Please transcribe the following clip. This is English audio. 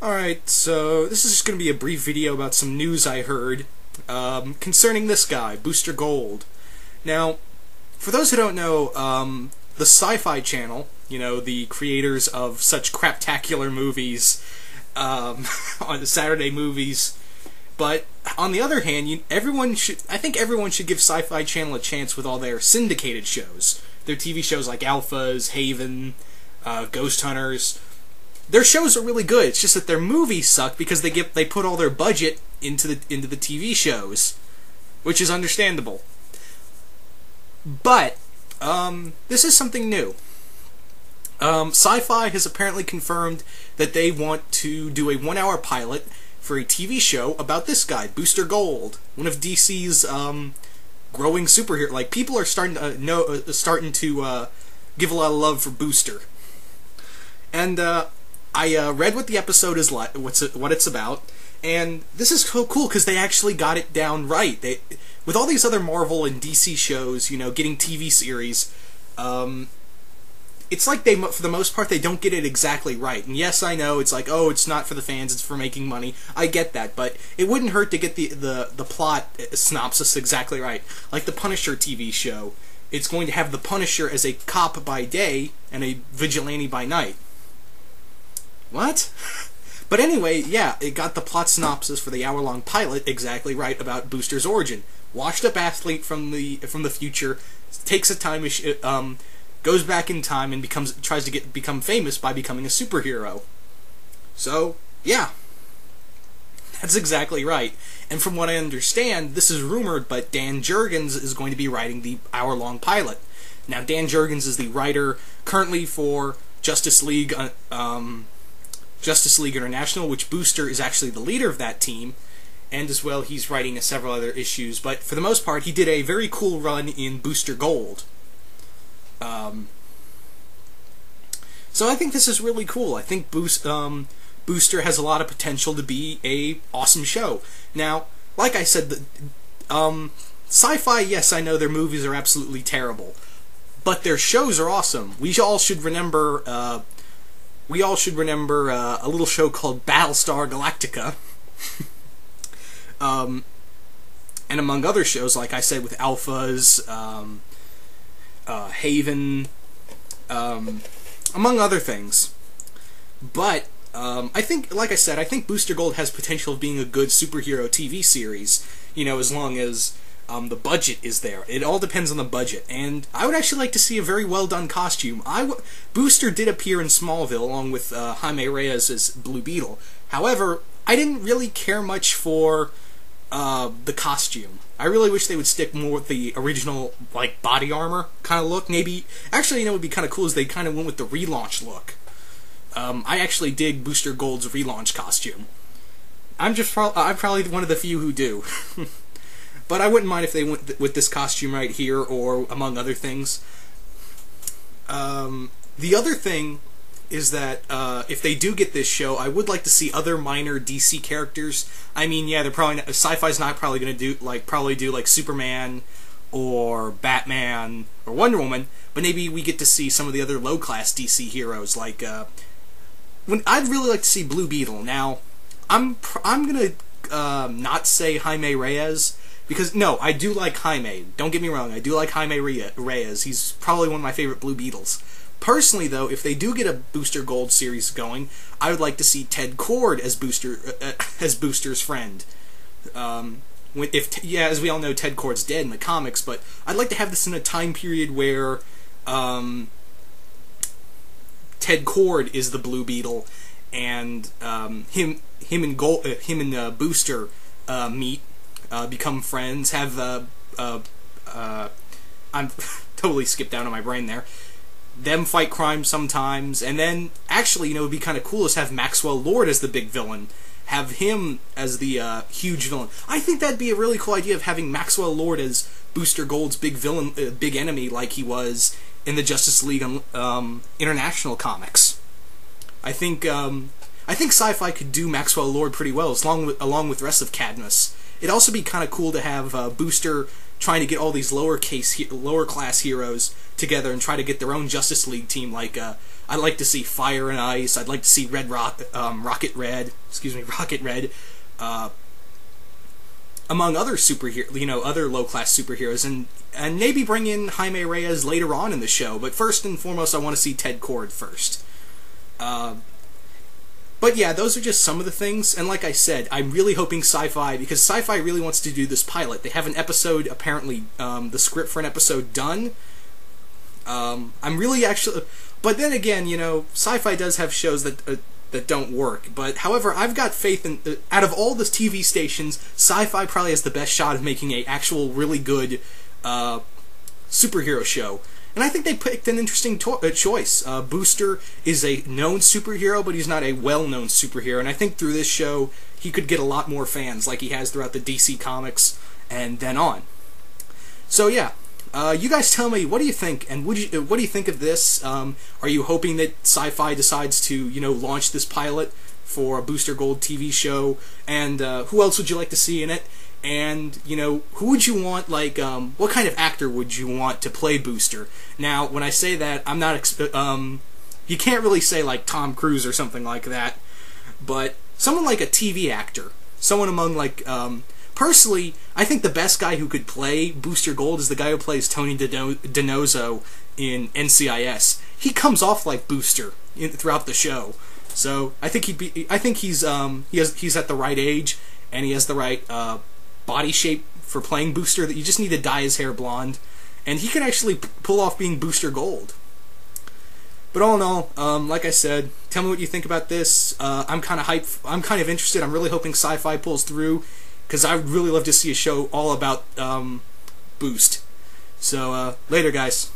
Alright, so this is just going to be a brief video about some news I heard concerning this guy, Booster Gold. Now, for those who don't know, the Sci-Fi channel, you know, the creators of such craptacular movies, on the Saturday movies, but on the other hand, I think everyone should give Sci-Fi channel a chance with all their syndicated shows. Their TV shows like Alphas, Haven, Ghost Hunters. Their shows are really good. It's just that their movies suck because they put all their budget into the TV shows, which is understandable. But this is something new. Sci-Fi has apparently confirmed that they want to do a 1-hour pilot for a TV show about this guy, Booster Gold, one of DC's growing superhero. Like, people are starting to give a lot of love for Booster, and I read what the episode is like, what it's about, and this is so cool because they actually got it down right. With all these other Marvel and DC shows, you know, getting TV series, it's like for the most part, they don't get it exactly right. And yes, I know, it's like, oh, it's not for the fans, it's for making money. I get that, but it wouldn't hurt to get the plot synopsis exactly right. Like the Punisher TV show, it's going to have the Punisher as a cop by day and a vigilante by night. What? But anyway, yeah, it got the plot synopsis for the hour-long pilot exactly right about Booster's origin. Washed-up athlete from the future, takes a time machine, goes back in time and tries to become famous by becoming a superhero. So, yeah, that's exactly right. And from what I understand, this is rumored, but Dan Jurgens is going to be writing the hour-long pilot. Now, Dan Jurgens is the writer currently for Justice League International, which Booster is actually the leader of that team, and as well he's writing several other issues, but for the most part he did a very cool run in Booster Gold. So I think this is really cool. I think Booster has a lot of potential to be a awesome show. Now, like I said, Sci-Fi, yes, I know their movies are absolutely terrible, but their shows are awesome. We all should remember a little show called Battlestar Galactica. And among other shows, like I said, with Alphas, Haven, among other things. But, I think, like I said, I think Booster Gold has potential of being a good superhero TV series, you know, as long as the budget is there. It all depends on the budget, and I would actually like to see a very well-done costume. Booster did appear in Smallville along with Jaime Reyes as Blue Beetle. However, I didn't really care much for the costume. I really wish they would stick more with the original, like, body armor kind of look. Maybe, actually, you know what would be kind of cool is they kind of went with the relaunch look. I actually dig Booster Gold's relaunch costume. I'm probably one of the few who do. But I wouldn't mind if they went with this costume right here, or among other things. The other thing is that if they do get this show, I would like to see other minor DC characters. I mean, yeah, Sci-Fi's not probably going to do like Superman or Batman or Wonder Woman, but maybe we get to see some of the other low-class DC heroes. Like I'd really like to see Blue Beetle. Now, I'm gonna not say Jaime Reyes. Because, no, I do like Jaime. Don't get me wrong, I do like Jaime Reyes. He's probably one of my favorite Blue Beetles. Personally, though, if they do get a Booster Gold series going, I would like to see Ted Kord as Booster's friend. As we all know, Ted Kord's dead in the comics, but I'd like to have this in a time period where Ted Kord is the Blue Beetle, and him and Booster meet. Become friends, have, I'm totally skipped out on my brain there, them fight crime sometimes, and then, actually, you know, it would be kind of cool is have Maxwell Lord as the big villain, have him as the, huge villain. I think that'd be a really cool idea of having Maxwell Lord as Booster Gold's big villain, big enemy, like he was in the Justice League, International comics. I think Sci-Fi could do Maxwell Lord pretty well, along with the rest of Cadmus. It'd also be kind of cool to have Booster trying to get all these lower class heroes together and try to get their own Justice League team. Like I'd like to see Fire and Ice. I'd like to see Rocket Red. Excuse me, Rocket Red. Among other other low class superheroes, and maybe bring in Jaime Reyes later on in the show. But first and foremost, I want to see Ted Kord first. But yeah, those are just some of the things, and like I said, I'm really hoping Sci-Fi, because Sci-Fi really wants to do this pilot. They have an episode, apparently, the script for an episode done. I'm really actually... But then again, Sci-Fi does have shows that don't work. But, however, I've got faith in... out of all the TV stations, Sci-Fi probably has the best shot of making a actual really good superhero show. And I think they picked an interesting choice. Booster is a known superhero, but he's not a well-known superhero. And I think through this show, he could get a lot more fans, like he has throughout the DC Comics and then on. So yeah, you guys tell me, what do you think? And what do you think of this? Are you hoping that Sci-Fi decides to, launch this pilot for a Booster Gold TV show? And who else would you like to see in it? And, who would you want, like, what kind of actor would you want to play Booster? Now, when I say that, I'm not, you can't really say, like, Tom Cruise or something like that, but someone like a TV actor, someone among, like, personally, I think the best guy who could play Booster Gold is the guy who plays Tony DiNozzo in NCIS. He comes off like Booster throughout the show, so I think he's at the right age, and he has the right, body shape for playing Booster, that you just need to dye his hair blonde, and he can actually pull off being Booster Gold. But all in all, like I said, tell me what you think about this. I'm kind of hyped. I'm kind of interested. I'm really hoping Sci-Fi pulls through, because I would really love to see a show all about Boost. So, later, guys.